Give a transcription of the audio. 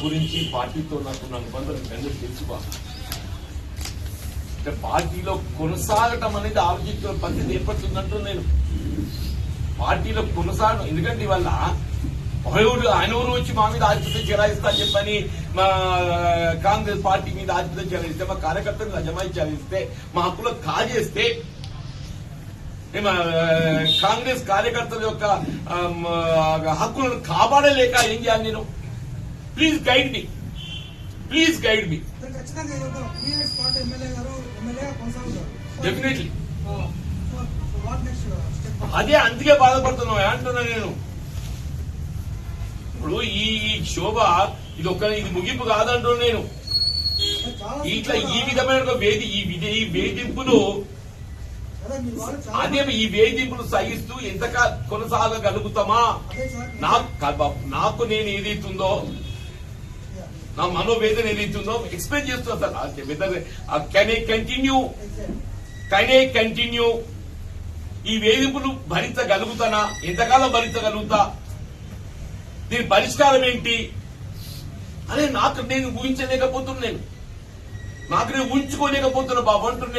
గురించి పార్టీతో నాకున్న అనుబంధం అందరూ తెలుసుకో. అంటే పార్టీలో కొనసాగటం అనేది ఆలోచిస్తున్న పరిస్థితి ఏర్పడుతుందంటూ నేను పార్టీలో కొనసాగడం. ఎందుకంటే ఇవాళ ఆయన ఊరు వచ్చి మా మీద ఆధిపత్యం చెలాయిస్తా అని చెప్పని మా కాంగ్రెస్ పార్టీ మీద ఆధిపత్యం చెలాయిస్తే, మా కార్యకర్తలు అజమాయి చెలాయిస్తే, మా హక్కులకు కాజేస్తే, కాంగ్రెస్ కార్యకర్తల యొక్క హక్కులను కాపాడలేక ఏం చేయాలి నేను? Please guide me, please guide me. Definitely అదే అందుకే బాధపడుతున్నావు అంటున్నా నేను. ఇప్పుడు ఈ శోభ ఇది ముగింపు కాదంటున్నా నేను. ఇట్లా ఈ విధమైన ఈ వేధింపులు ఈ వేధింపులు సహిస్తూ ఎంతకాలం కొనసాగగలుగుతామా? నాకు నేను ఏదైతుందో, నా మనోవేదన ఏదైతుందో ఎక్స్ప్లెయిన్ చేస్తున్నా sir. Whether can I continue ఈ వేధింపులు భరించగలుగుతానా? ఎంతకాలం భరించగలుగుతా? దీని పరిష్కారం ఏంటి అని నేను ఊహించలేకపోతున్నాను. నాకు నేను ఊహించుకోలేకపోతున్నా బాబు అంటున్నాను.